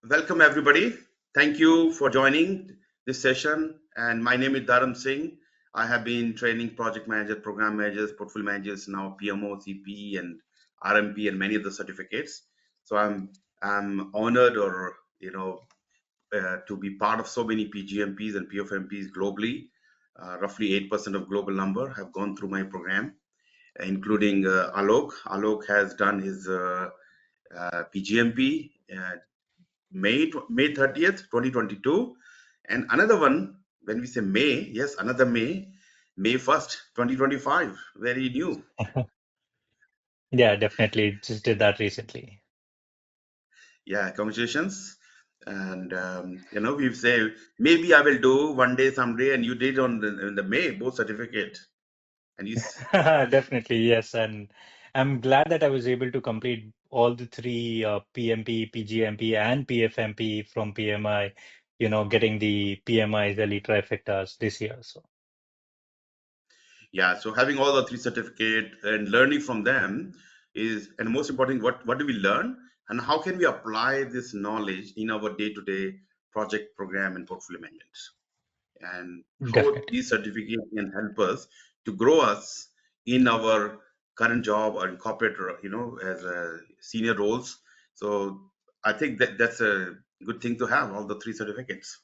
Welcome, everybody. Thank you for joining this session. And my name is Dharam Singh. I have been training project managers, program managers, portfolio managers, now PMO, CP, and RMP, and many other certificates. So I'm honored, to be part of so many PgMPs and PfMPs globally. Roughly 8% of global number have gone through my program, including Alok. Alok has done his PGMP. May 30th, 2022, and another one when we say May, yes, another May 1st, 2025, very new. Yeah, definitely. Just did that recently. Yeah, congratulations. And we say maybe I will do one day someday, and you did on the May both certificate, and Definitely, yes. And I'm glad that I was able to complete all the three PMP, PGMP, and PfMP from PMI, getting the PMI's elite trifectas this year. So yeah. So having all the three certificate and learning from them is, and most important, what do we learn, and how can we apply this knowledge in our day-to-day project, program, and portfolio management, and how definitely. these certificates can help us to grow us in our current job or in corporate, as senior roles. So I think that's a good thing to have all the three certificates.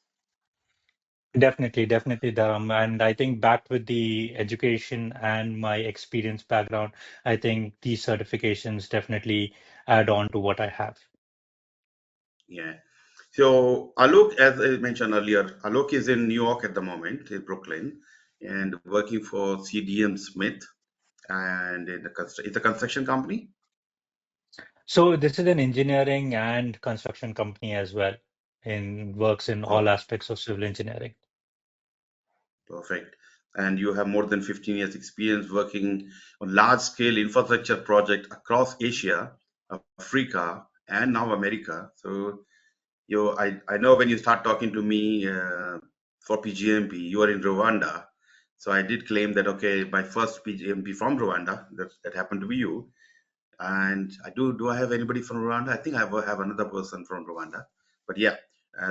Definitely, Dharam. And I think back with the education and my experience background, I think these certifications definitely add on to what I have. Yeah. So Alok, as I mentioned earlier, Alok is in New York at the moment, in Brooklyn, and working for CDM Smith, and it's a construction company. So this is an engineering and construction company as well, and works in all Okay, aspects of civil engineering. perfect. And you have more than 15 years experience working on large scale infrastructure project across Asia, Africa, and now America. So I know when you start talking to me for PGMP, you are in Rwanda. So I did claim that, okay, my first PGMP from Rwanda, that happened to be you. And do I have anybody from Rwanda? I think I have another person from Rwanda. But yeah,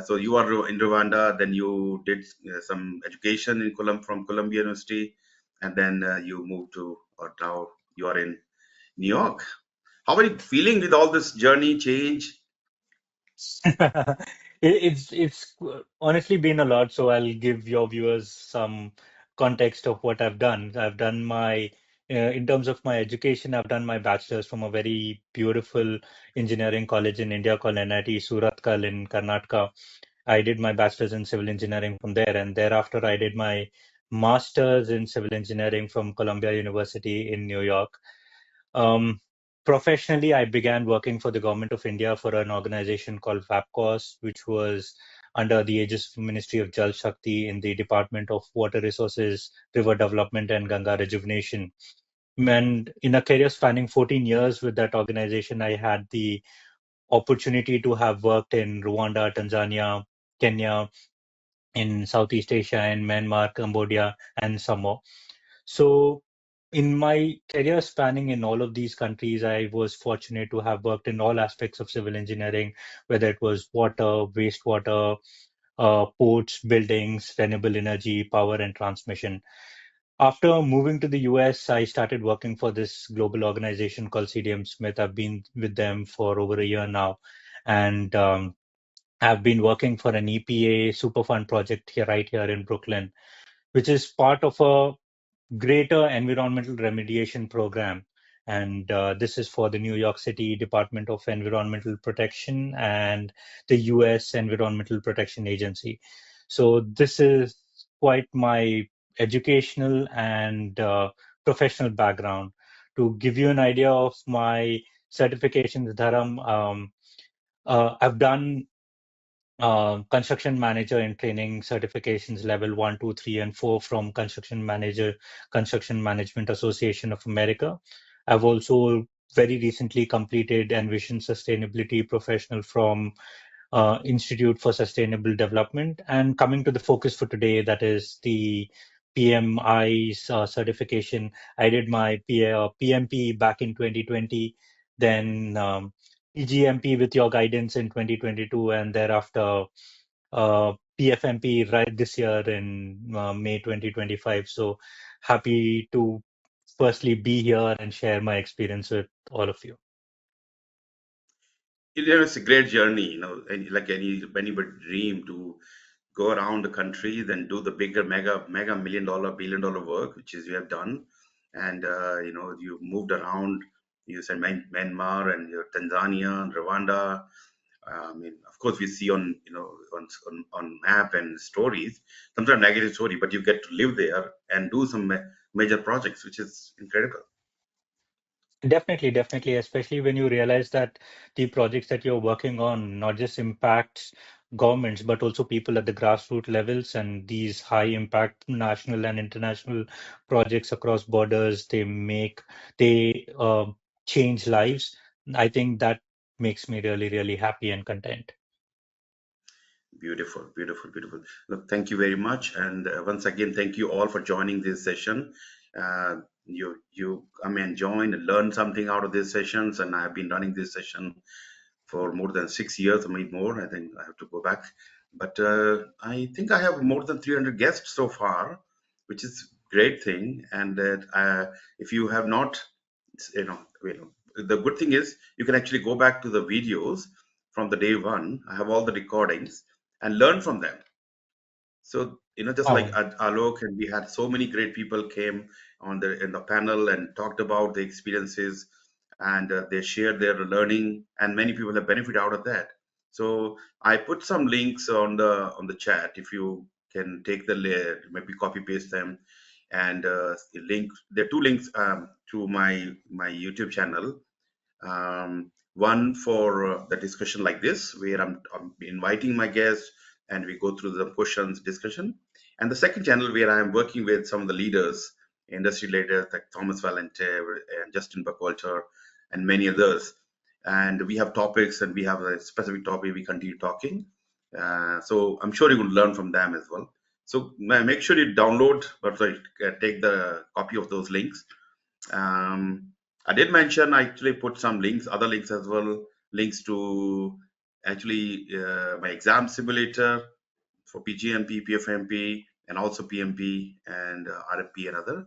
so you are in Rwanda, then you did some education in from Columbia University, and then you moved to, or now you are in New York. How are you feeling with all this journey change? It's honestly been a lot, so I'll give your viewers some context of what I've done. I've done my in terms of my education, I've done my bachelor's from a very beautiful engineering college in India called NIT Surathkal in Karnataka. I did my bachelor's in civil engineering from there, and thereafter I did my master's in civil engineering from Columbia University in New York. Um, Professionally, I began working for the government of India for an organization called VAPCOS, which was under the aegis of Ministry of Jal Shakti in the Department of Water Resources, River Development, and Ganga Rejuvenation. And in a career spanning 14 years with that organization, I had the opportunity to have worked in Rwanda, Tanzania, Kenya, in Southeast Asia, in Myanmar, Cambodia, and some more. So, in my career spanning in all of these countries, I was fortunate to have worked in all aspects of civil engineering, whether it was water, wastewater, ports, buildings, renewable energy, power, and transmission. After moving to the US, I started working for this global organization called CDM Smith. I've been with them for over a year now, and I've been working for an EPA Superfund project here, right here in Brooklyn, which is part of a greater environmental remediation program. And this is for the New York City Department of Environmental Protection and the US Environmental Protection Agency. So this is quite my educational and professional background. To give you an idea of my certifications, Dharam, I've done construction manager in training certifications level 1, 2, 3, and 4 from Construction Management Association of America. I've also very recently completed Envision Sustainability Professional from Institute for Sustainable Development. And coming to the focus for today, that is the PMI's certification. I did my PMP back in 2020. Then PgMP with your guidance in 2022, and thereafter PfMP right this year in May 2025. So happy to firstly be here and share my experience with all of you. It's a great journey, and like anybody dream to go around the country, then do the bigger mega million-dollar, billion-dollar work, which is you have done, and you moved around. You said Myanmar and your Tanzania and Rwanda. I mean, of course, we see on map and stories, sometimes negative story, but you get to live there and do some major projects, which is incredible. Definitely, definitely, especially when you realize that the projects that you're working on not just impacts governments, but also people at the grassroots levels, and these high impact national and international projects across borders, they change lives. I think that makes me really, really happy and content. Beautiful, beautiful, beautiful. Look, thank you very much, and once again, thank you all for joining this session. You come and join and learn something out of these sessions, and I have been running this session for more than 6 years, or maybe more. I think I have to go back, but I think I have more than 300 guests so far, which is great thing. And if you have not, the good thing is you can actually go back to the videos from the day one. I have all the recordings and learn from them. So, just like Oh, Alok, and we had so many great people came on the in the panel and talked about the experiences, and they shared their learning, and many people have benefit out of that. So I put some links on the chat. If you can take the maybe copy paste them, and link. There are two links to my YouTube channel. One for the discussion like this, where I'm inviting my guests and we go through the questions discussion. And the second channel where I am working with some of the leaders, industry leaders like Thomas Valente and Justin Buckwalter and many others. And we have topics and we have a specific topic we continue talking. So I'm sure you will learn from them as well. So make sure you download, but take the copy of those links. I did mention I actually put some links, other links as well, links to actually my exam simulator for PgMP, PfMP, and also PMP and RFP and other.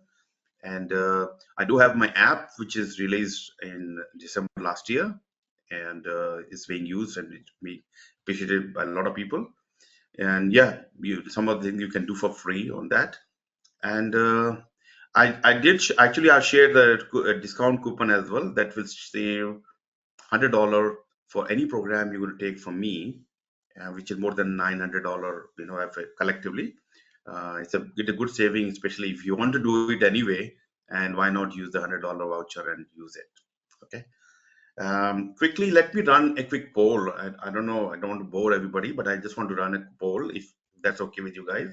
And I do have my app, which is released in December last year, and it's being used and it's being appreciated by a lot of people. And yeah, some of the things you can do for free on that. And I did actually I shared the discount coupon as well that will save $100 for any program you will take from me, which is more than $900, collectively. It's a good saving, especially if you want to do it anyway. And why not use the $100 voucher and use it? Okay. Quickly, let me run a quick poll. I don't know, I don't want to bore everybody, but I just want to run a poll if that's okay with you guys.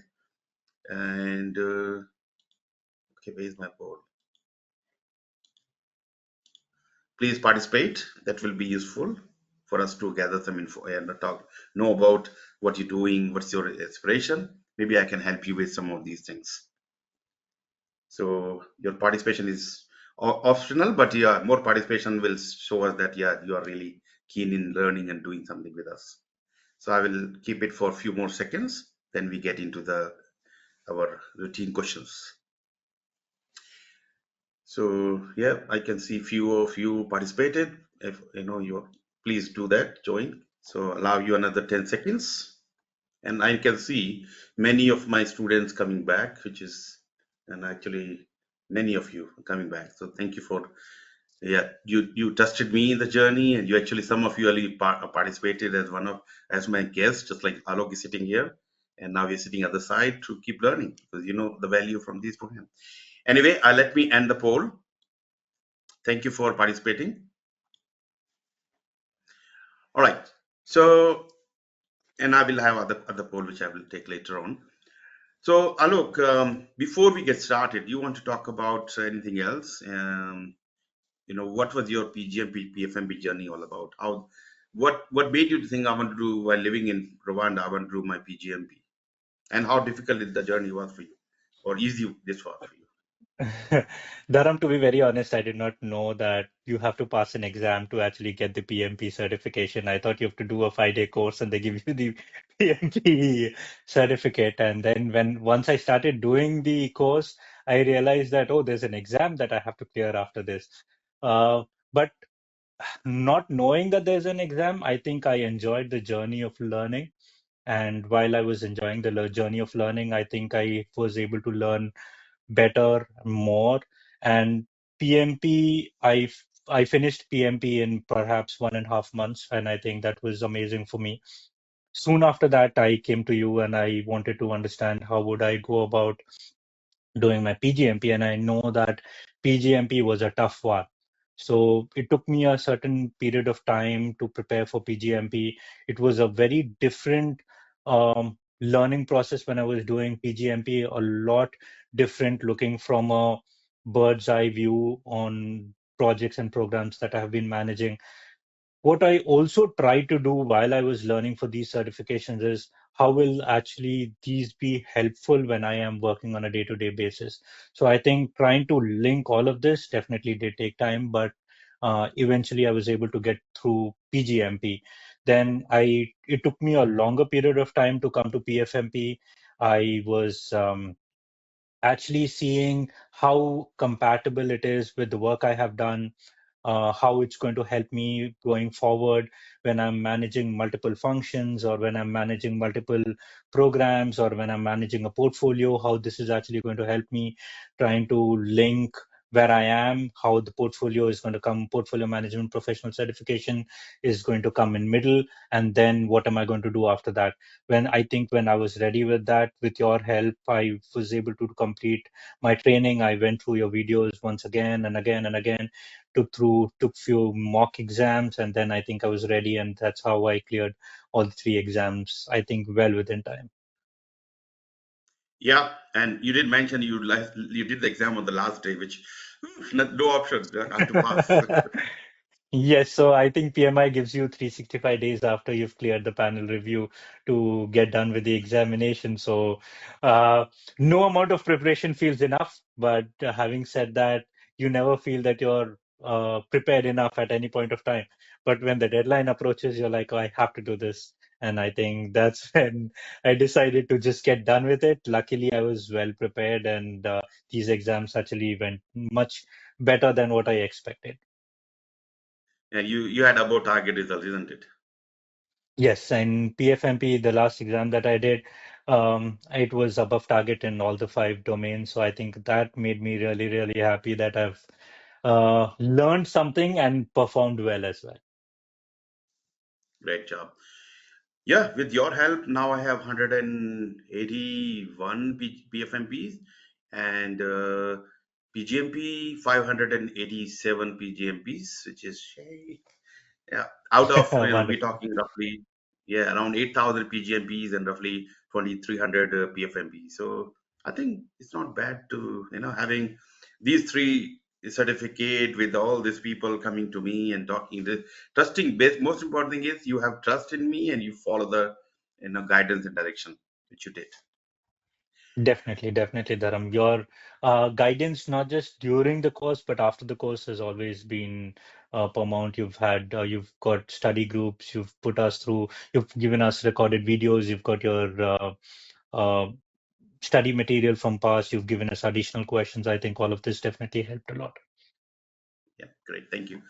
And okay, where's my poll? Please participate. That will be useful for us to gather some info and know about what you're doing, what's your aspiration. Maybe I can help you with some of these things. So your participation is optional, but yeah, more participation will show us that yeah, you are really keen in learning and doing something with us. So I will keep it for a few more seconds, then we get into our routine questions. So yeah, I can see few of you participated. If you please do that, join. So allow you another 10 seconds. And I can see many of my students coming back, and actually many of you are coming back. So thank you for, yeah, you trusted me in the journey, and you actually, some of you really participated as my guest, just like Alok is sitting here. And now we're sitting at the side to keep learning because you know the value from these programs. Anyway, let me end the poll. Thank you for participating. All right. So, and I will have other poll which I will take later on. So, Alok, before we get started, you want to talk about anything else? What was your PgMP, PfMP journey all about? What made you think I want to do while living in Rwanda? I want to do my PgMP, and how difficult the journey was for you, or easy this was for you? Dharam, to be very honest, I did not know that you have to pass an exam to actually get the PMP certification. I thought you have to do a 5-day course and they give you the PMP certificate. And then once I started doing the course, I realized that, oh, there's an exam that I have to clear after this. But not knowing that there's an exam, I think I enjoyed the journey of learning. And while I was enjoying the journey of learning, I think I was able to learn better, more. And PMP, I finished PMP in perhaps 1.5 months, and I think that was amazing for me. Soon after that, I came to you and I wanted to understand how would I go about doing my PgMP, and I know that PgMP was a tough one. So it took me a certain period of time to prepare for PgMP. It was a very different learning process when I was doing PgMP, a lot different looking from a bird's eye view on projects and programs that I have been managing. What I also tried to do while I was learning for these certifications is how will actually these be helpful when I am working on a day-to-day basis. So I think trying to link all of this definitely did take time, but eventually I was able to get through PGMP. Then it took me a longer period of time to come to PFMP. I was actually seeing how compatible it is with the work I have done, how it's going to help me going forward when I'm managing multiple functions or when I'm managing multiple programs or when I'm managing a portfolio, how this is actually going to help me trying to link where I am, how the portfolio is going to come, portfolio management professional certification is going to come in middle, and then what am I going to do after that? When I was ready with that, with your help, I was able to complete my training. I went through your videos once again and again and again, took few mock exams, and then I think I was ready, and that's how I cleared all the 3 exams, I think well within time. Yeah, and you did mention you did the exam on the last day, which no option. I have to pass. Yes, so I think PMI gives you 365 days after you've cleared the panel review to get done with the examination. So uh, no amount of preparation feels enough. But having said that, you never feel that you're prepared enough at any point of time. But when the deadline approaches, you're like, oh, I have to do this. And I think that's when I decided to just get done with it. Luckily, I was well prepared, and these exams actually went much better than what I expected. And you had above target results, isn't it? Yes, and PFMP, the last exam that I did, it was above target in all the 5 domains. So I think that made me really, really happy that I've learned something and performed well as well. Great job. Yeah, with your help, now I have 181 PFMPs and PGMP 587 PGMPs, which is yeah, out of we're Wonderful. talking roughly around 8,000 PGMPs and roughly 2,300 PFMPs. So I think it's not bad to having these three certificate with all these people coming to me and talking. The trusting base. Most important thing is you have trust in me and you follow the guidance and direction which you did. Definitely, definitely, Dharam. Your guidance, not just during the course, but after the course, has always been paramount. You've got study groups, you've put us through, you've given us recorded videos, you've got your uh, study material from past, you've given us additional questions. I think all of this definitely helped a lot. Yeah, great. Thank you.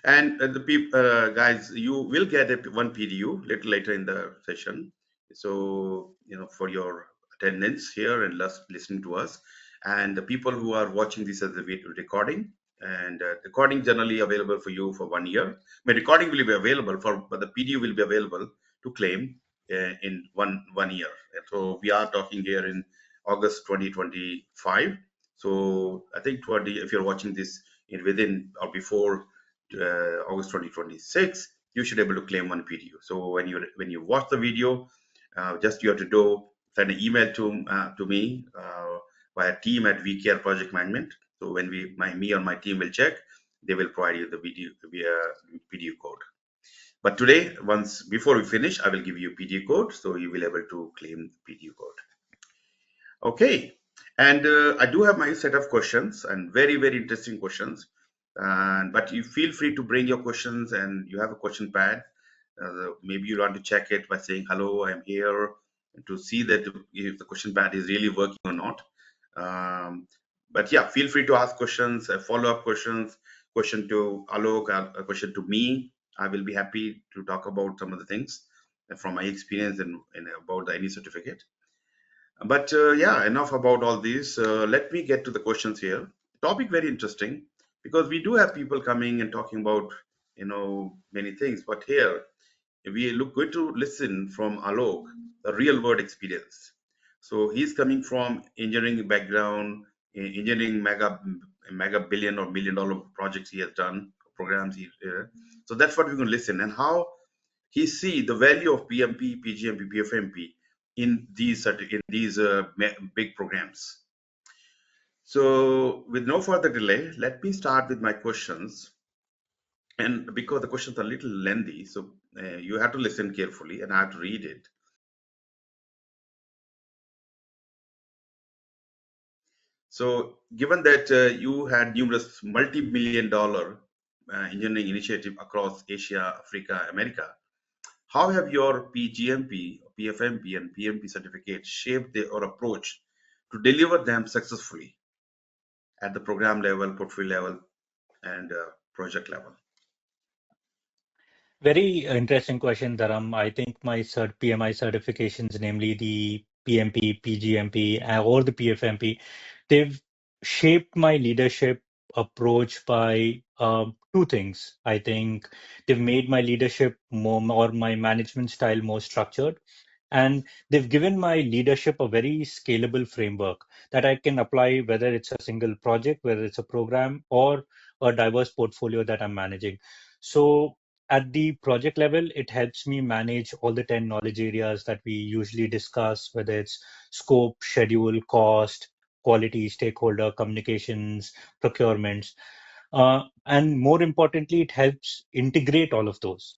And the guys, you will get one PDU little later in the session. So for your attendance here and listening to us, and the people who are watching this as a video recording, and recording generally available for you for 1 year. My recording will be available but the PDU will be available to claim in one year. And so we are talking here in August 2025. So I think 20. If you're watching this in within or before August 2026, you should be able to claim one PDU. So when you watch the video, just you have to do send an email to me via team at vCare Project Management. So when me or my team will check, they will provide you the video via PDU code. But today, once before we finish, I will give you PDU code, so you will able to claim PDU code. Okay. And I do have my set of questions and very, very interesting questions. And but you feel free to bring your questions, and you have a question pad. Maybe you want to check it by saying hello, I'm here, to see that if the question pad is really working or not. Um, but yeah, feel free to ask questions, follow-up questions, question to Alok, a question to me. I will be happy to talk about some of the things from my experience and about the any certificate. But yeah, enough about all these. Let me get to the questions here. Topic very interesting because we do have people coming and talking about many things. But here we look going to listen from Alok, a real world experience. So he's coming from engineering background, engineering mega billion or $1 million projects he has done, programs. So that's what we're going to listen, and how he see the value of PMP, PgMP, PfMP in these big programs. So with no further delay, let me start with my questions. And because the questions are a little lengthy, so you have to listen carefully and I have to read it. So given that you had numerous multi-million dollar engineering initiative across Asia, Africa, America, how have your PGMP, PFMP, and PMP certificates shaped your approach to deliver them successfully at the program level, portfolio level, and project level? Very interesting question, Dharam. I think my PMI certifications, namely the PMP, PGMP, or the PFMP, they've shaped my leadership approach by two things. I think they've made my leadership more, or my management style more structured, and they've given my leadership a very scalable framework that I can apply, whether it's a single project, whether it's a program, or a diverse portfolio that I'm managing. So at the project level, it helps me manage all the 10 knowledge areas that we usually discuss, whether it's scope, schedule, cost, quality, stakeholder, communications, procurements. And more importantly, it helps integrate all of those.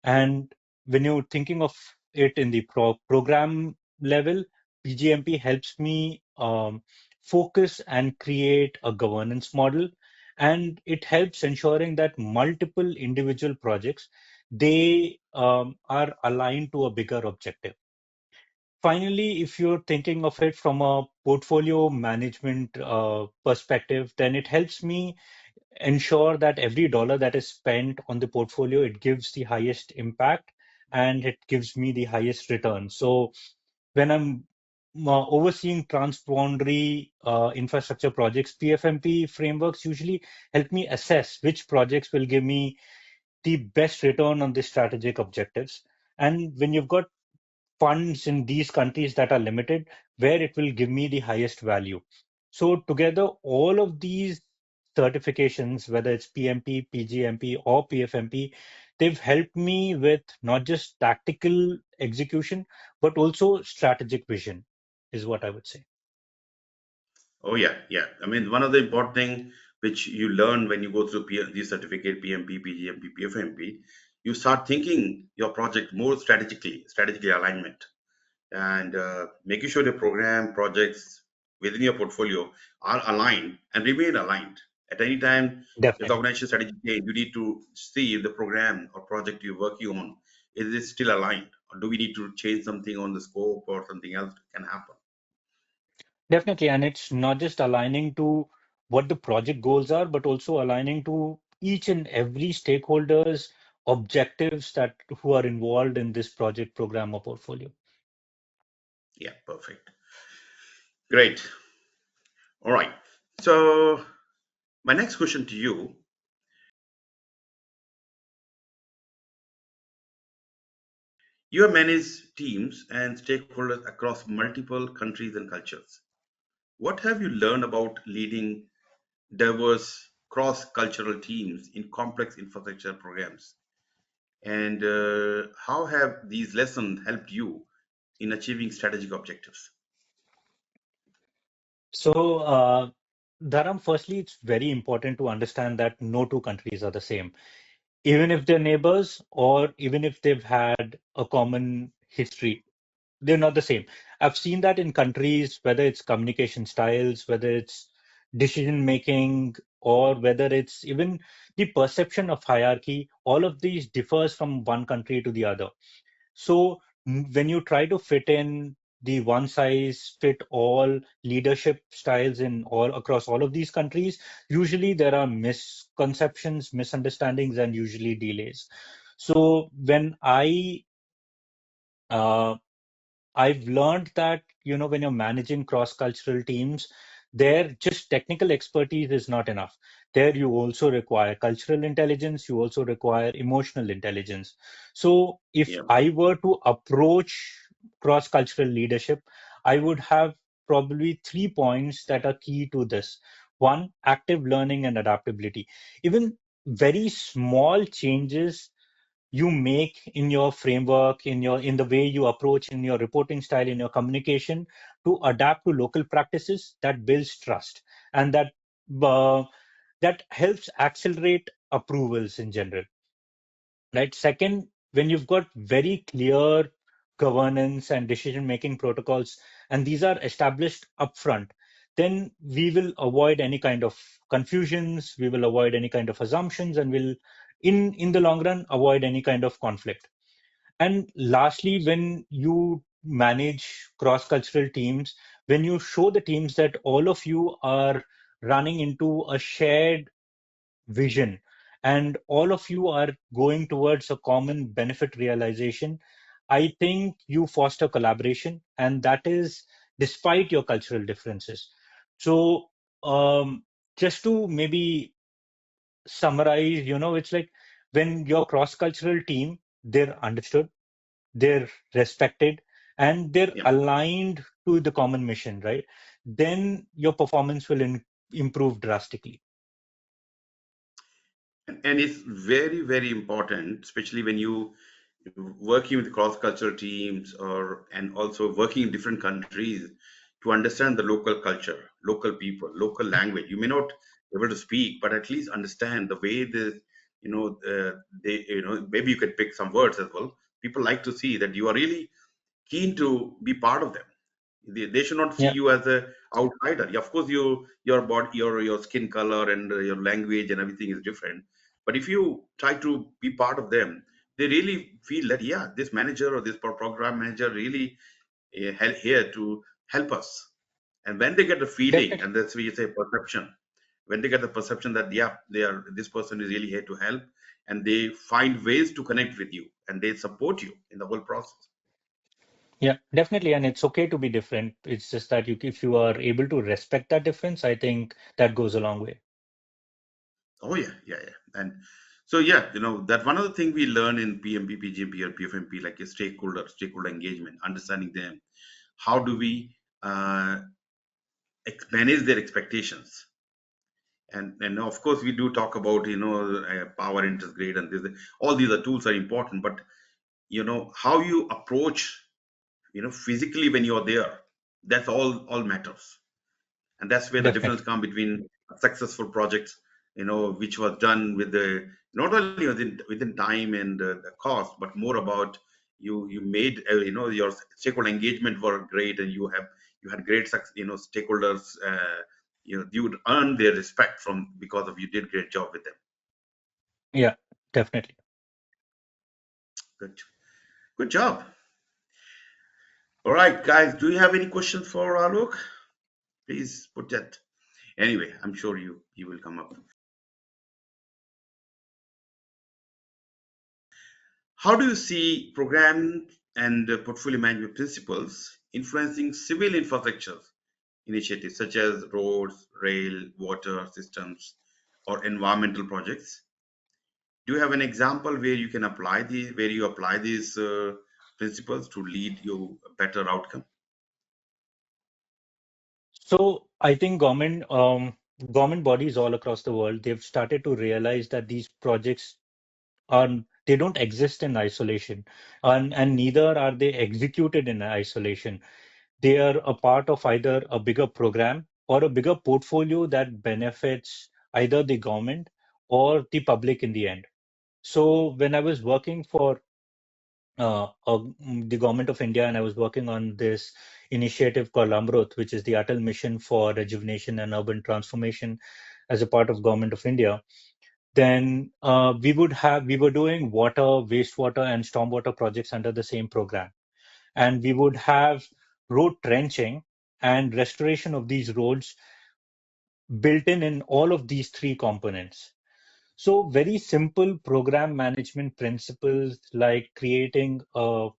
And when you're thinking of it in the program level, PGMP helps me focus and create a governance model. And it helps ensuring that multiple individual projects, they are aligned to a bigger objective. Finally, if you're thinking of it from a portfolio management perspective, then it helps me ensure that every dollar that is spent on the portfolio, it gives the highest impact and it gives me the highest return. So when I'm overseeing transboundary infrastructure projects, PFMP frameworks usually help me assess which projects will give me the best return on the strategic objectives. And when you've got funds in these countries that are limited, where it will give me the highest value. So together, all of these certifications, whether it's PMP, PGMP, or PFMP, they've helped me with not just tactical execution, but also strategic vision, is what I would say. Oh yeah, yeah. I mean, one of the important thing which you learn when you go through these certificate PMP, PGMP, PFMP, you start thinking your project more strategically alignment, and making sure the program projects within your portfolio are aligned and remain aligned. At any time, if the Definitely. organization strategy change, you need to see if the program or project you're working on is it still aligned, or do we need to change something on the scope or something else can happen. Definitely. And it's not just aligning to what the project goals are, but also aligning to each and every stakeholder's objectives that who are involved in this project, program, or portfolio. Yeah, perfect. Great. All right. So my next question to you: you have managed teams and stakeholders across multiple countries and cultures. What have you learned about leading diverse cross-cultural teams in complex infrastructure programs? And how have these lessons helped you in achieving strategic objectives? So, Dharam, firstly, it's very important to understand that no two countries are the same. Even if they're neighbors or even if they've had a common history, they're not the same. I've seen that in countries, whether it's communication styles, whether it's decision making, or whether it's even the perception of hierarchy, all of these differs from one country to the other. So when you try to fit in the one size fit all leadership styles in all across all of these countries, usually there are misconceptions, misunderstandings, and usually delays. So when uh, I've learned that, when you're managing cross-cultural teams, there just technical expertise is not enough. There you also require cultural intelligence, you also require emotional intelligence. So if Yeah. I were to approach cross-cultural leadership, I would have probably 3 points that are key to this. One, active learning and adaptability. Even very small changes you make in your framework, in the way you approach, in your reporting style, in your communication, to adapt to local practices, that builds trust, and uh, that helps accelerate approvals in general. Right. Second, when you've got very clear governance and decision-making protocols, and these are established upfront, then we will avoid any kind of confusions, we will avoid any kind of assumptions, and will, in the long run, avoid any kind of conflict. And lastly, when you manage cross-cultural teams, when you show the teams that all of you are running into a shared vision and all of you are going towards a common benefit realization, I think you foster collaboration, and that is despite your cultural differences. So, just to maybe summarize, it's like when your cross-cultural team, they're understood, they're respected, and they're Yeah. aligned to the common mission, right? Then your performance will improve drastically. And it's very, very important, especially when you working with cross-cultural teams or and also working in different countries to understand the local culture, local people, local language. You may not be able to speak, but at least understand the way they, maybe you could pick some words as well. People like to see that you are really keen to be part of them. They should not see Yeah, you as a outsider. Yeah, of course, your body, your skin color, and your language and everything is different. But if you try to be part of them, they really feel that yeah, this manager or this program manager really here to help us. And when they get the feeling, definitely. and that's why you say perception, when they get the perception that yeah, they are this person is really here to help, and they find ways to connect with you, and they support you in the whole process. Yeah, definitely. And it's okay to be different. It's just that if you are able to respect that difference, I think that goes a long way. Oh yeah, yeah, yeah. And so yeah, that one of the thing we learn in PMP, PgMP, or PfMP, like a stakeholder engagement, understanding them. How do we manage their expectations? And of course we do talk about power integrate and this. All these are tools are important, but how you approach physically when you're there, that's all matters. And that's where the difference Definitely. come between successful projects which was done with the not only within time and the cost, but more about you made your stakeholder engagement were great, and you had great stakeholders, you would earn their respect from because of you did great job with them. Yeah, definitely. Good, good job. All right, guys, do you have any questions for Alok? Please put that. Anyway, I'm sure you will come up. How do you see program and portfolio management principles influencing civil infrastructure initiatives such as roads, rail, water systems, or environmental projects? Do you have an example where you apply these principles to lead you a better outcome? So I think government bodies all across the world, they've started to realize that these projects are they don't exist in isolation, and neither are they executed in isolation. They are a part of either a bigger program or a bigger portfolio that benefits either the government or the public in the end. So when I was working for the government of India, and I was working on this initiative called Amrut, which is the Atal Mission for Rejuvenation and Urban Transformation as a part of government of India. Then we were doing water, wastewater, and stormwater projects under the same program, and we would have road trenching and restoration of these roads built in all of these three components. So very simple program management principles like creating a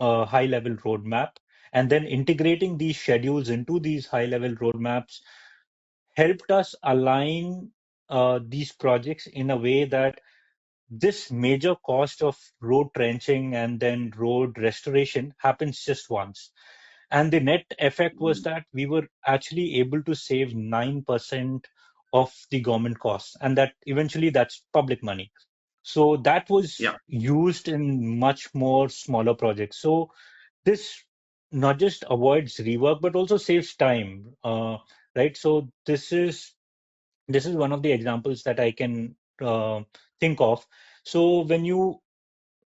high-level roadmap and then integrating these schedules into these high-level roadmaps helped us align these projects in a way that this major cost of road trenching and then road restoration happens just once. And the net effect was Mm. that we were actually able to save 9% of the government costs, and that eventually that's public money. So that was Yeah, used in much more smaller projects. So this not just avoids rework, but also saves time, right? So this is one of the examples that I can think of. So when you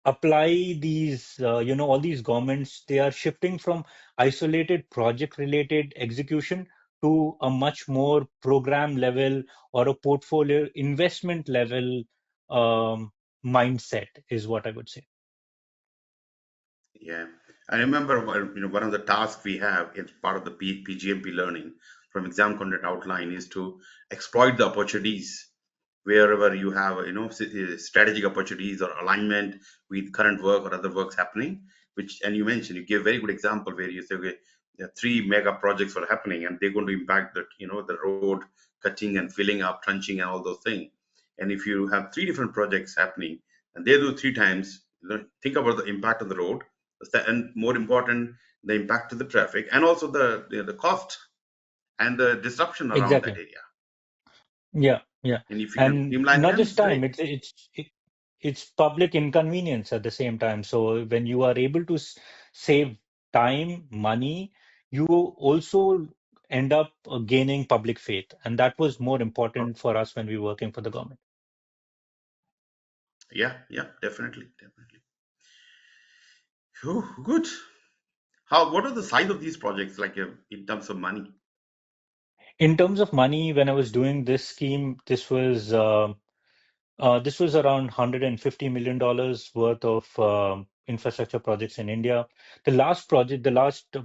apply these, all these governments, they are shifting from isolated project-related execution to a much more program level or a portfolio investment level mindset, is what I would say. yeah. I remember one of the tasks we have as part of the PGMP learning from exam content outline is to exploit the opportunities wherever you have strategic opportunities or alignment with current work or other works happening. Which, and you mentioned, you gave a very good example where you say, okay, there are three mega projects are happening and they're going to impact the road cutting and filling up, trenching, and all those things. And if you have three different projects happening and they do three times, think about the impact on the road, and more important, the impact to the traffic, and also the cost and the disruption around that Exactly. area. Yeah, yeah. And if you can And streamline not them, just it's great. time, it's public inconvenience at the same time. So when you are able to save time, money, you also end up gaining public faith. And that was more Oh, important for us when we were working for the government. yeah, yeah, definitely, definitely. Phew, good. How? What are the size of these projects like in terms of money? In terms of money, when I was doing this scheme, this was around $150 million worth of infrastructure projects in India. The last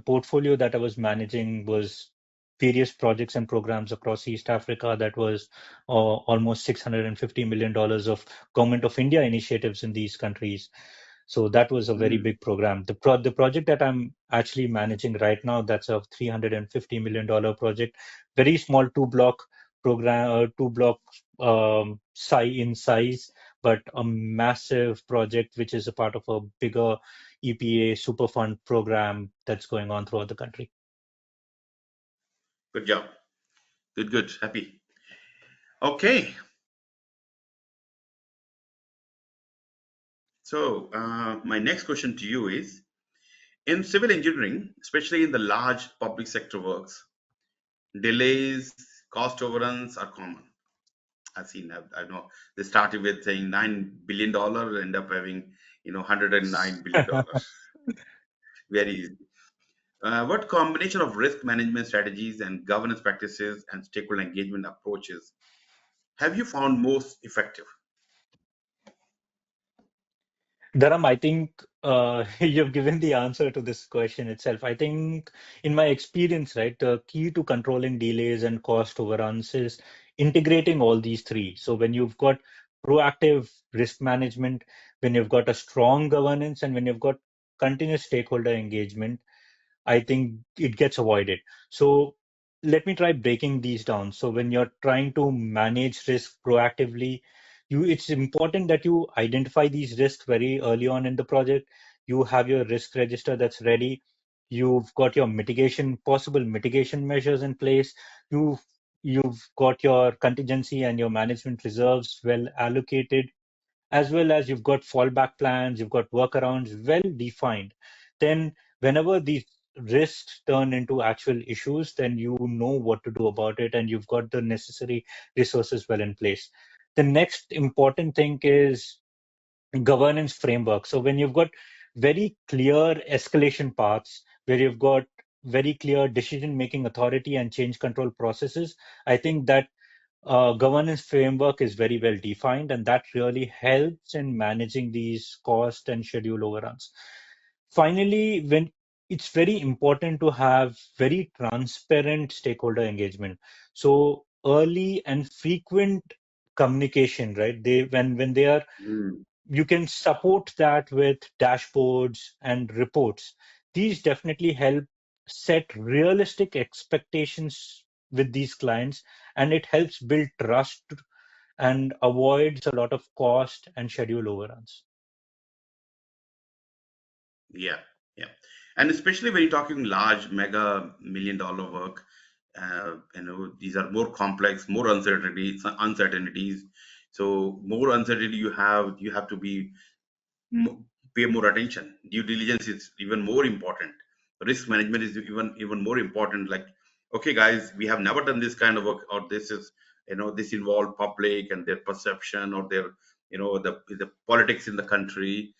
portfolio that I was managing was various projects and programs across East Africa. That was almost $650 million of Government of India initiatives in these countries. So that was a very Mm, big program. The project that I'm actually managing right now, that's a $350 million project, very small two block size, but a massive project which is a part of a bigger EPA Superfund program that's going on throughout the country. good job. Good, good. Happy. Okay. So my next question to you is: in civil engineering, especially in the large public sector works, delays, cost overruns are common. I've seen that. I know they started with saying $9 billion, end up having $109 billion. Very easy. What combination of risk management strategies and governance practices and stakeholder engagement approaches have you found most effective? Dharam, I think you've given the answer to this question itself. I think, in my experience, right, the key to controlling delays and cost overruns is integrating all these three. So when you've got proactive risk management, when you've got a strong governance, and when you've got continuous stakeholder engagement, I think it gets avoided. So let me try breaking these down. So when you're trying to manage risk proactively, it's important that you identify these risks very early on in the project. You have your risk register that's ready. You've got your possible mitigation measures in place. You've got your contingency and your management reserves well allocated, as well as you've got fallback plans, you've got workarounds well defined. Then, whenever these risks turn into actual issues, then you know what to do about it and you've got the necessary resources well in place. The next important thing is governance framework. So when you've got very clear escalation paths, where you've got very clear decision-making authority and change control processes, I think that governance framework is very well defined, and that really helps in managing these cost and schedule overruns. Finally, when it's very important to have very transparent stakeholder engagement. So early and frequent communication, right? When they are, Mm, you can support that with dashboards and reports. These definitely help set realistic expectations with these clients, and it helps build trust and avoids a lot of cost and schedule overruns. yeah, yeah. And especially when you're talking large, mega million-dollar work, these are more complex, more uncertainties. So more uncertainty you have to be pay more attention. Due diligence is even more important. Risk management is even more important. Like, okay, guys, we have never done this kind of work, or this is, this involved public and their perception, or their, the politics in the country,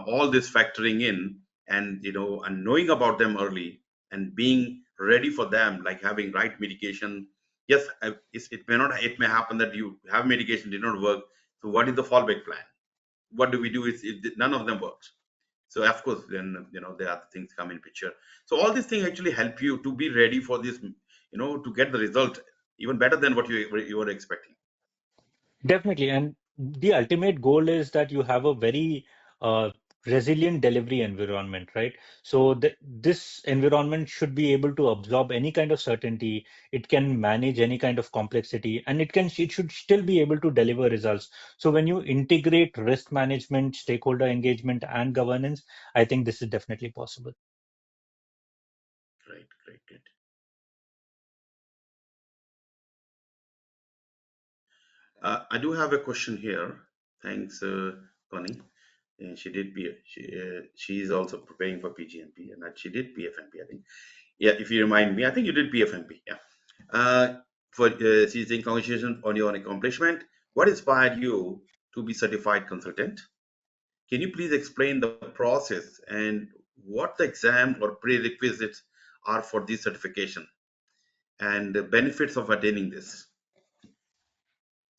all this factoring in, and and knowing about them early and being ready for them, like having right medication. Yes, it may not, it may happen that you have medication did not work. So what is the fallback plan? What do we do if none of them works? So of course, then the other things come in picture. So all these things actually help you to be ready for this, to get the result even better than what you were expecting. Definitely. And the ultimate goal is that you have a very uh, resilient delivery environment, right? So this environment should be able to absorb any kind of certainty. It can manage any kind of complexity, and it should still be able to deliver results. So when you integrate risk management, stakeholder engagement, and governance, I think this is definitely possible. Great, great, great. I do have a question here. Thanks, Connie. And she did she is also preparing for PGMP, and that she did PfMP, I think. Yeah, if you remind me, I think you did PfMP. Yeah. For she's saying congratulations on your accomplishment. What inspired you to be certified consultant? Can you please explain the process and what the exam or prerequisites are for this certification and the benefits of attaining this?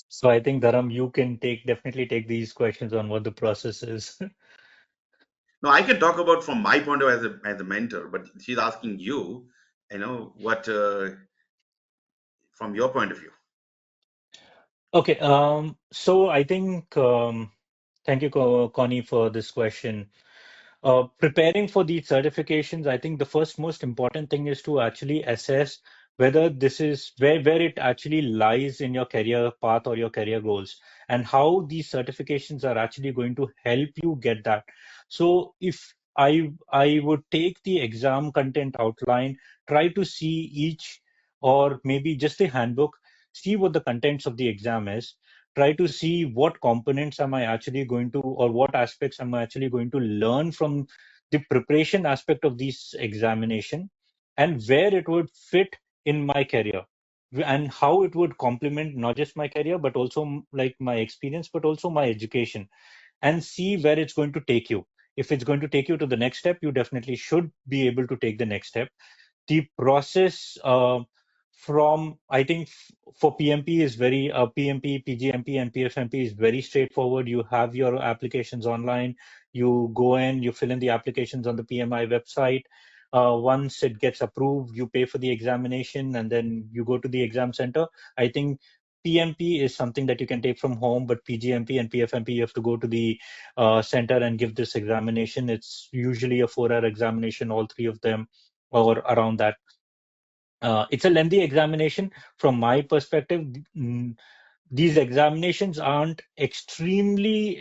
So I think, Dharam, you can definitely take these questions on what the process is. Now, I can talk about from my point of view as a mentor, but she's asking you, what from your point of view. Okay, so I think thank you, Connie, for this question. Preparing for these certifications, I think the first most important thing is to actually assess whether this is where it actually lies in your career path or your career goals, and how these certifications are actually going to help you get that. So if I would take the exam content outline, try to see each, or maybe just the handbook, see what the contents of the exam is, try to see what components am I actually going to, or what aspects am I actually going to learn from the preparation aspect of this examination, and where it would fit in my career, and how it would complement not just my career, but also like my experience, but also my education, and see where it's going to take you. If it's going to take you to the next step, you definitely should be able to take the next step. The process from I think for PMP is very PMP, PgMP, and PfMP is very straightforward. You have your applications online. You go in, you fill in the applications on the PMI website. Once it gets approved, you pay for the examination, and then you go to the exam center. I think PMP is something that you can take from home, but PgMP and PfMP, you have to go to the center and give this examination. It's usually a 4-hour examination, all three of them, or around that. It's a lengthy examination. From my perspective, these examinations aren't extremely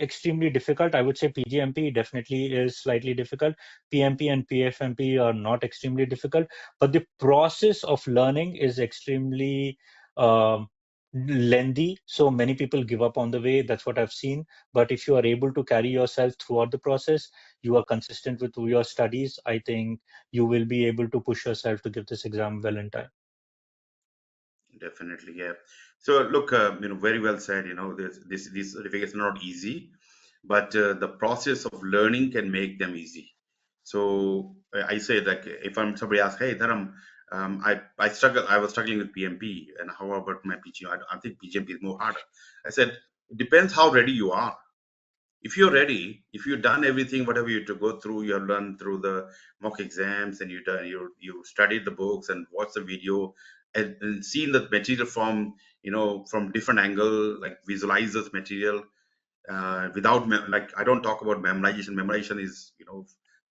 difficult. I would say PgMP definitely is slightly difficult. PMP and PfMP are not extremely difficult, but the process of learning is extremely um, lengthy. So many people give up on the way. That's what I've seen. But if you are able to carry yourself throughout the process, you are consistent with your studies, I think you will be able to push yourself to give this exam well in time. Definitely, yeah. So look, very well said. These certificates are not easy, but the process of learning can make them easy. So I say that if I'm somebody asks, hey, Dharam, I was struggling with PMP, and how about my PG? I think PGMP is more harder. I said, it depends how ready you are. If you're ready, if you've done everything, whatever you have to go through, you have done through the mock exams, and you studied the books and watched the video, and seen the material from from different angle, like visualize this material without like I don't talk about memorization. Memorization is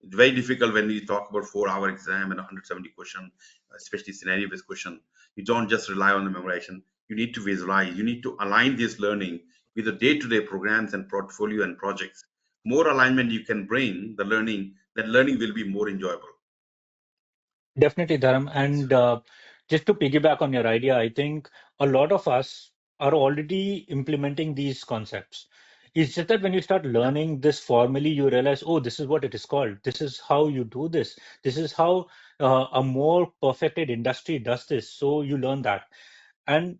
very difficult when you talk about 4 hour exam and 170 question, especially scenario based question. You don't just rely on the memorization. You need to visualize. You need to align this learning with the day-to-day programs and portfolio and projects. More alignment you can bring the learning, that learning will be more enjoyable. Definitely, Dharam. So, And just to piggyback on your idea, I think a lot of us are already implementing these concepts. It's just that when you start yeah, learning this formally, you realize, oh, this is what it is called. This is how you do this. This is how a more perfected industry does this. So you learn that. And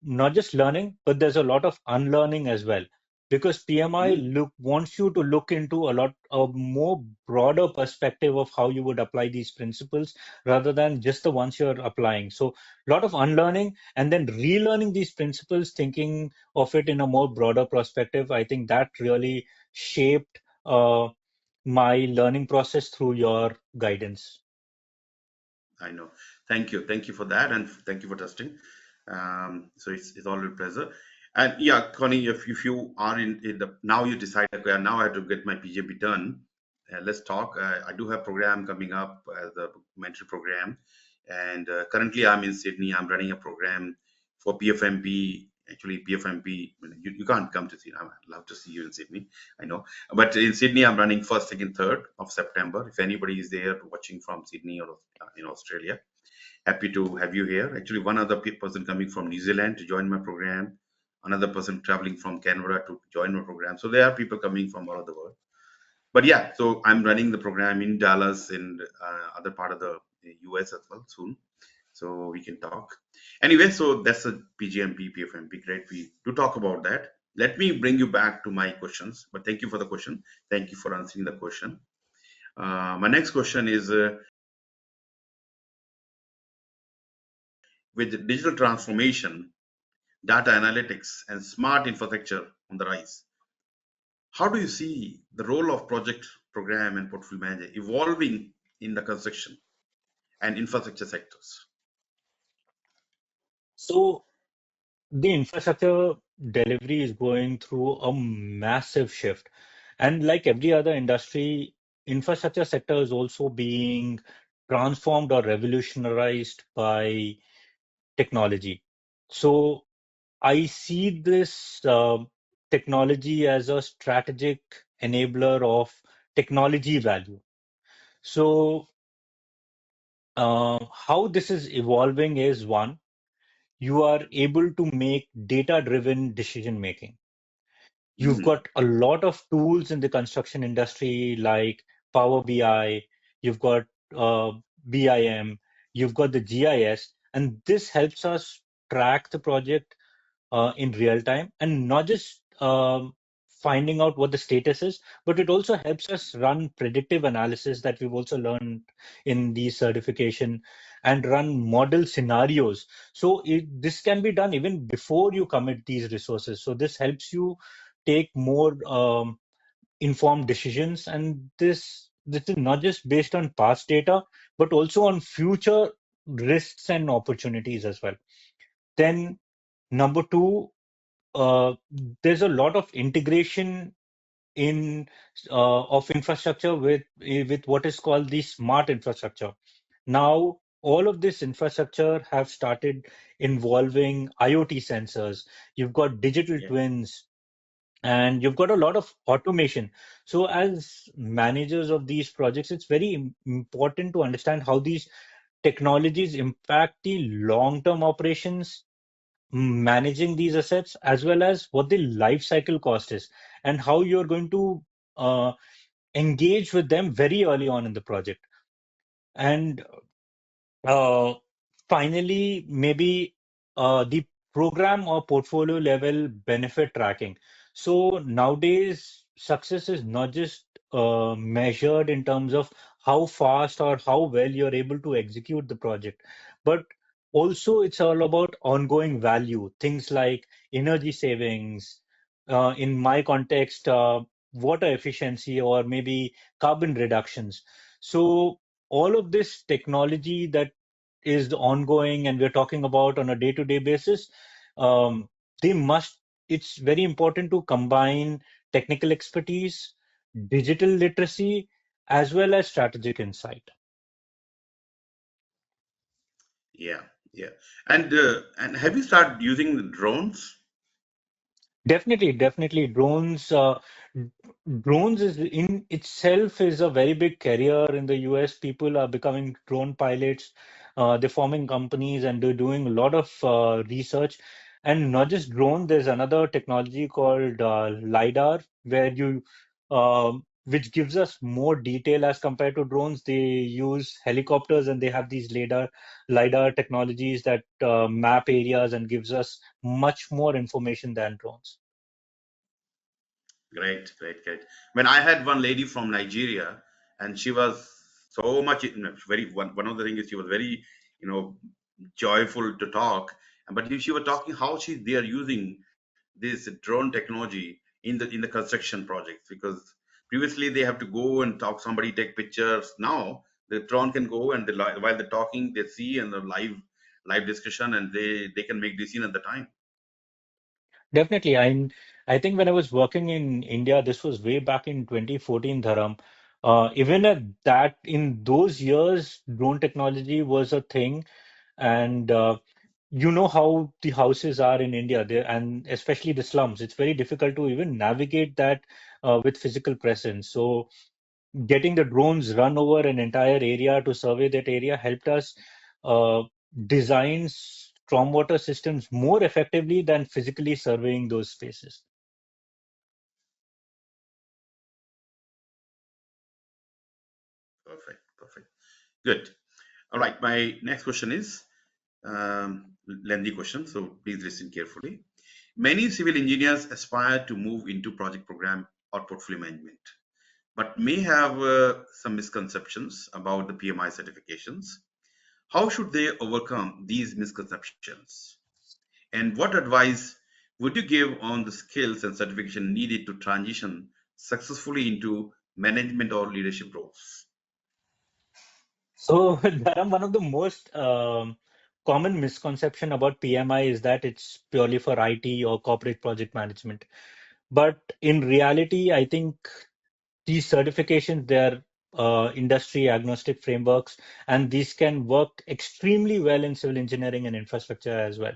not just learning, but there's a lot of unlearning as well, because PMI mm, wants you to look into a more broader perspective of how you would apply these principles rather than just the ones you're applying. So a lot of unlearning and then relearning these principles, thinking of it in a more broader perspective. I think that really shaped my learning process through your guidance. I know. Thank you for that, and thank you for testing. So it's always a pleasure. And yeah, Connie, if you are in the now you decide, okay, now I have to get my PGP done. Let's talk. I do have program coming up as a mentor program, and currently I'm in Sydney. I'm running a program for PfMP. Actually, PfMP. You can't come to Sydney. I'd love to see you in Sydney. I know, but in Sydney, I'm running first, second, 3rd of September. If anybody is there watching from Sydney or in Australia, happy to have you here. Actually, one other person coming from New Zealand to join my program, another person traveling from Canada to join my program. So there are people coming from all over the world. But yeah, so I'm running the program in Dallas and other part of the US as well soon. So we can talk. Anyway, so that's a PGMP, PFMP. Great. We do talk about that. Let me bring you back to my questions. But thank you for the question. Thank you for answering the question. My next question is with digital transformation, data analytics, and smart infrastructure on the rise, how do you see the role of project, program, and portfolio manager evolving in the construction and infrastructure sectors? So the infrastructure delivery is going through a massive shift. And like every other industry, infrastructure sector is also being transformed or revolutionized by technology. So I see this technology as a strategic enabler of technology value. So how this is evolving is one, you are able to make data-driven decision making. You've Mm, got a lot of tools in the construction industry like Power BI, you've got uh, BIM, you've got the GIS, and this helps us track the project in real time and not just finding out what the status is, but it also helps us run predictive analysis that we've also learned in the certification and run model scenarios. So this can be done even before you commit these resources. So this helps you take more informed decisions, and this is not just based on past data, but also on future risks and opportunities as well. Then number two, uh, there's a lot of integration in of infrastructure with what is called the smart infrastructure. Now, all of this infrastructure have started involving IoT sensors. You've got digital yeah. twins, and you've got a lot of automation. So, as managers of these projects, it's very important to understand how these technologies impact the long-term operations, managing these assets, as well as what the life cycle cost is and how you're going to uh, engage with them very early on in the project. And uh, finally, maybe the program or portfolio level benefit tracking. So nowadays, success is not just measured in terms of how fast or how well you're able to execute the project, but also it's all about ongoing value, things like energy savings, in my context, water efficiency, or maybe carbon reductions. So all of this technology that is ongoing and we're talking about on a day-to-day basis, um, they must, it's very important to combine technical expertise, digital literacy, as well as strategic insight. Yeah, yeah. And have you started using the drones? Definitely, definitely. Drones is in itself is a very big career in the US. People are becoming drone pilots. They're forming companies and they're doing a lot of research. And not just drone, there's another technology called LiDAR, where which gives us more detail as compared to drones. They use helicopters and they have these LiDAR technologies that map areas and gives us much more information than drones. Great, great, great. When I had one lady from Nigeria, and she was so much very one of the things is she was very, you know, joyful to talk. But she was talking how they are using this drone technology in the construction projects, because previously they have to go and talk somebody take pictures. Now the drone can go and while they're talking they see and the live discussion, and they can make decision at the time. Definitely. I think when I was working in India, this was way back in 2014, Dharam. Even at that, in those years, drone technology was a thing. And you know how the houses are in India, there, and especially the slums. It's very difficult to even navigate that with physical presence. So getting the drones run over an entire area to survey that area helped us uh, design stormwater systems more effectively than physically surveying those spaces. Perfect, perfect, good. All right, my next question is lengthy question, so please listen carefully. Many civil engineers aspire to move into project program or portfolio management, but may have some misconceptions about the PMI certifications. How should they overcome these misconceptions? And what advice would you give on the skills and certification needed to transition successfully into management or leadership roles? So, Dharam, one of the most common misconception about PMI is that it's purely for IT or corporate project management. But in reality, I think these certifications, they're industry agnostic frameworks, and these can work extremely well in civil engineering and infrastructure as well.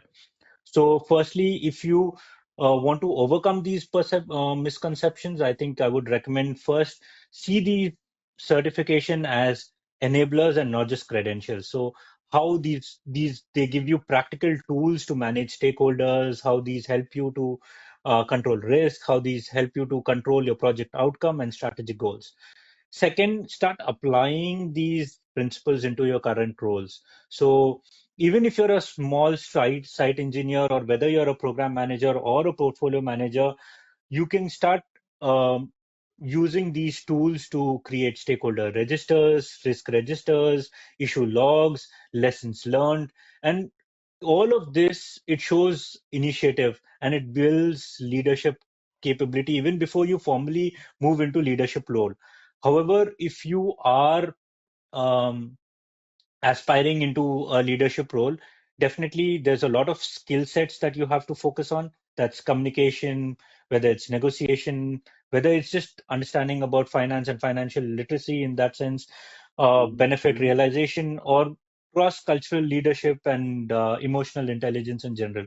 So, firstly, if you want to overcome these misconceptions, I think I would recommend first see the certification as enablers and not just credentials. So, how these they give you practical tools to manage stakeholders, how these help you to control risk, how these help you to control your project outcome and strategic goals. Second, start applying these principles into your current roles. So even if you're a small site engineer, or whether you're a program manager or a portfolio manager, you can start um, using these tools to create stakeholder registers, risk registers, issue logs, lessons learned, and all of this, it shows initiative and it builds leadership capability even before you formally move into leadership role. However, if you are um, aspiring into a leadership role, definitely there's a lot of skill sets that you have to focus on. That's communication, whether it's negotiation, whether it's just understanding about finance and financial literacy in that sense, benefit Mhm. realization, or cross-cultural leadership and emotional intelligence in general.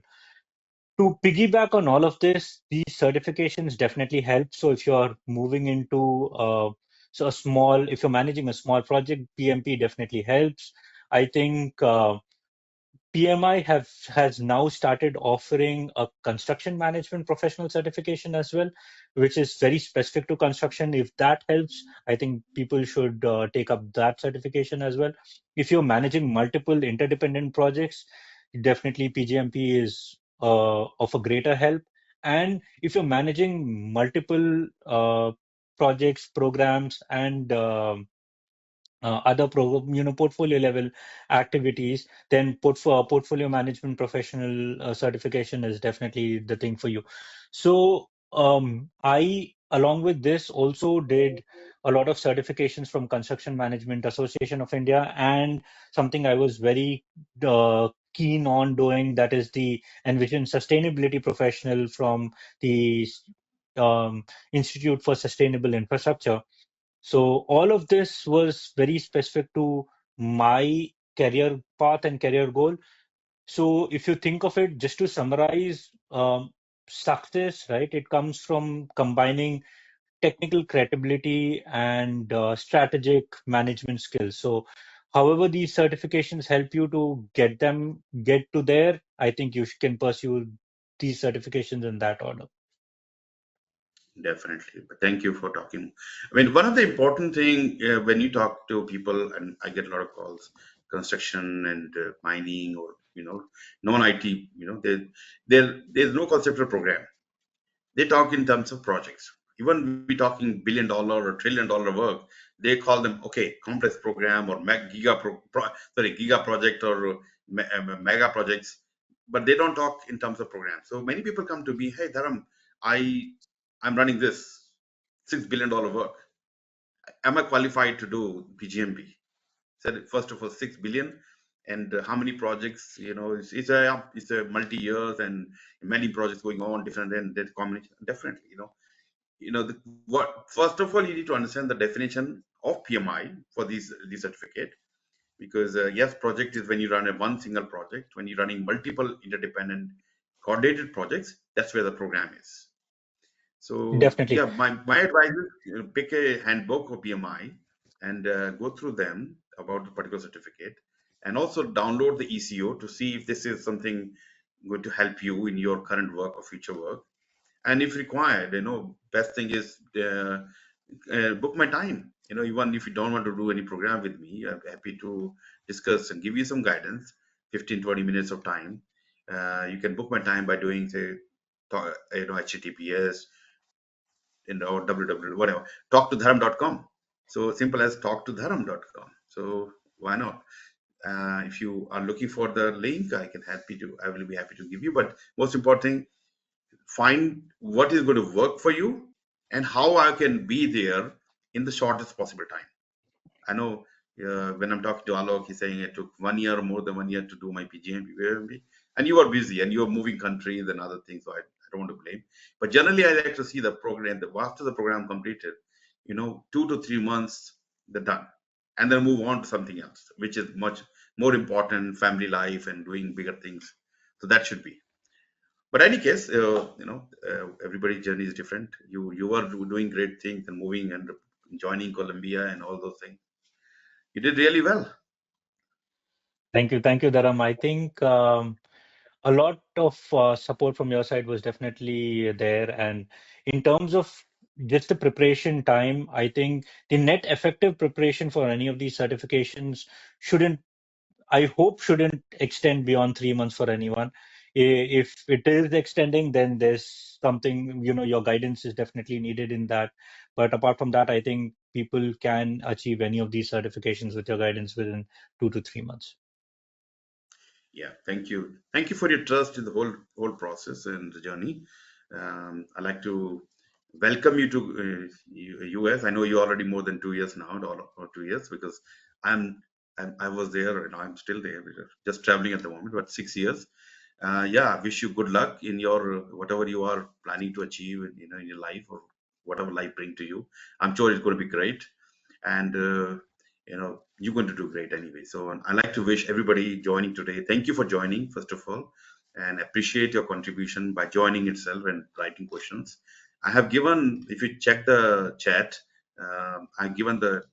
To piggyback on all of this, these certifications definitely help. So if you're moving into if you're managing a small project, PMP definitely helps. I think PMI has now started offering a construction management professional certification as well, which is very specific to construction. If that helps, I think people should take up that certification as well. If you're managing multiple interdependent projects, definitely PgMP is of a greater help. And if you're managing multiple projects, programs, and other portfolio level activities, then portfolio management professional certification is definitely the thing for you. So I, along with this, also did a lot of certifications from Construction Management Association of India, and something I was very keen on doing, that is the Envision Sustainability Professional from the Institute for Sustainable Infrastructure. So all of this was very specific to my career path and career goal. So if you think of it, just to summarize, success, right? It comes from combining technical credibility and strategic management skills. So however these certifications help you to get to there, I think you can pursue these certifications in that order. Definitely. But thank you for talking. I mean, one of the important thing when you talk to people, and I get a lot of calls, construction and mining, or non-IT, there's no conceptual program. They talk in terms of projects. Even we talking $1 billion or $1 trillion work, they call them okay complex program or giga project or mega projects, but they don't talk in terms of program. So many people come to me, hey Dharam, I'm running this $6 billion work. Am I qualified to do PgMP? Said first of all 6 billion, and how many projects? It's a multi years and many projects going on different, and that combination definitely. What first of all you need to understand the definition of PMI for these certificate, because yes, project is when you run a one single project. When you're running multiple interdependent coordinated projects, that's where the program is. So Definitely. yeah, my advice is pick a handbook or PMI and go through them about the particular certificate, and also download the ECO to see if this is something going to help you in your current work or future work. And if required, best thing is book my time. Even if you don't want to do any program with me, I'm happy to discuss and give you some guidance. 15-20 minutes of time. You can book my time by doing say HTTPS or www whatever talktodharam.com. So simple as talktodharam.com. So why not? If you are looking for the link, I will be happy to give you. But most important thing, find what is going to work for you and how I can be there in the shortest possible time. I know when I'm talking to Alok, he's saying it took 1 year or more than 1 year to do my PgMP, and you are busy and you are moving countries and other things, so I don't want to blame. But generally, I like to see the program. After the program completed, 2 to 3 months, they're done, and then move on to something else, which is much more important, family life and doing bigger things. So that should be. But any case, everybody's journey is different. You are doing great things and moving and joining Columbia and all those things. You did really well. Thank you, Dharam. I think a lot of support from your side was definitely there. And in terms of just the preparation time, I think the net effective preparation for any of these certifications shouldn't, I hope, shouldn't extend beyond 3 months for anyone. If it is extending, then there's something, your guidance is definitely needed in that. But apart from that, I think people can achieve any of these certifications with your guidance within 2 to 3 months. Yeah, thank you for your trust in the whole process and the journey. I'd like to welcome you to US. I know you're already more than 2 years now, or 2 years, because I'm, I was there and I'm still there. We're just traveling at the moment, but 6 years. Yeah, I wish you good luck in your whatever you are planning to achieve, in your life, or whatever life bring to you. I'm sure it's going to be great, and you're going to do great anyway. So I like to wish everybody joining today, thank you for joining first of all, and appreciate your contribution by joining itself and writing questions. I have given, if you check the chat, I've given the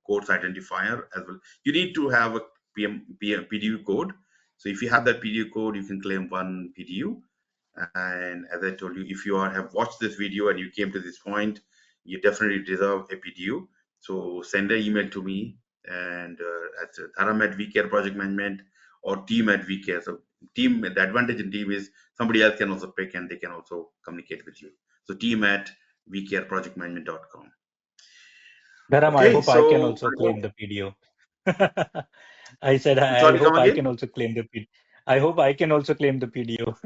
course identifier as well. You need to have a PDU code. So if you have that PDU code, you can claim one PDU. And as I told you, if you have watched this video and you came to this point, you definitely deserve a PDU. So send an email to me, and at Dharam at vCare Project Management, or team at vCare. So team, the advantage in team is somebody else can also pick and they can also communicate with you. So team at vcareprojectmanagement.com. Dharam, I Okay, hope I can so also claim the PDO. I said, I'm I sorry, come hope I again. can also claim the PDO. I hope I can also claim the PDO.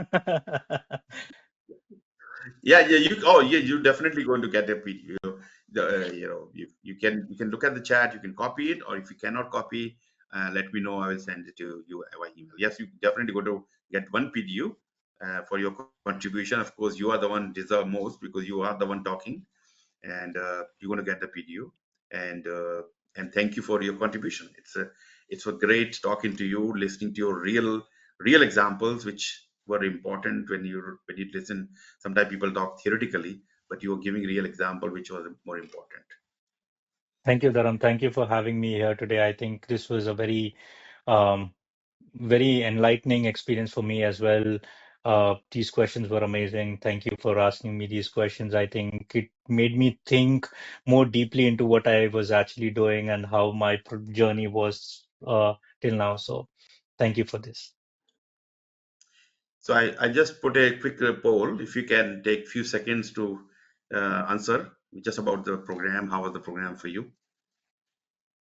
Yeah, you. Oh, yeah, you're definitely going to get a PDF. You can look at the chat. You can copy it, or if you cannot copy, let me know. I will send it to you by email. Yes, you definitely going to get one PDU for your contribution. Of course, you are the one deserve most because you are the one talking, and you're going to get the PDU. And thank you for your contribution. It's a great talking to you, listening to your real examples, which were important when you listen. Sometimes people talk theoretically, but you were giving real example, which was more important. Thank you, Dharam. Thank you for having me here today. I think this was a um, very enlightening experience for me as well. These questions were amazing. Thank you for asking me these questions. I think it made me think more deeply into what I was actually doing and how my journey was till now. So thank you for this. So I just put a quick poll. If you can take few seconds to answer just about the program, how was the program for you?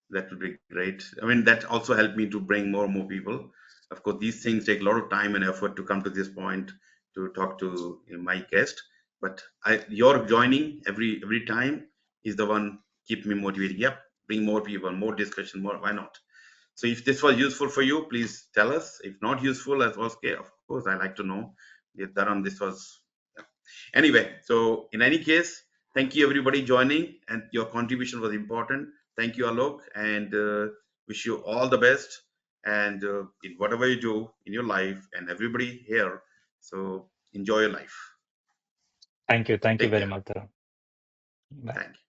That would be great. I mean, that also helped me to bring more and more people. Of course, these things take a lot of time and effort to come to this point to talk to my guest. But your joining every time is the one keep me motivated. Yep, bring more people, more discussion, more. Why not? So if this was useful for you, please tell us. If not useful, as was okay, of course, I like to know. Yeah, Dharam, this was yeah. Anyway. So in any case, thank you everybody joining, and your contribution was important. Thank you, Alok, and wish you all the best. And in whatever you do in your life, and everybody here, so enjoy your life. Thank you. Thank you Take very care. much, Dharam. Bye. Thank you.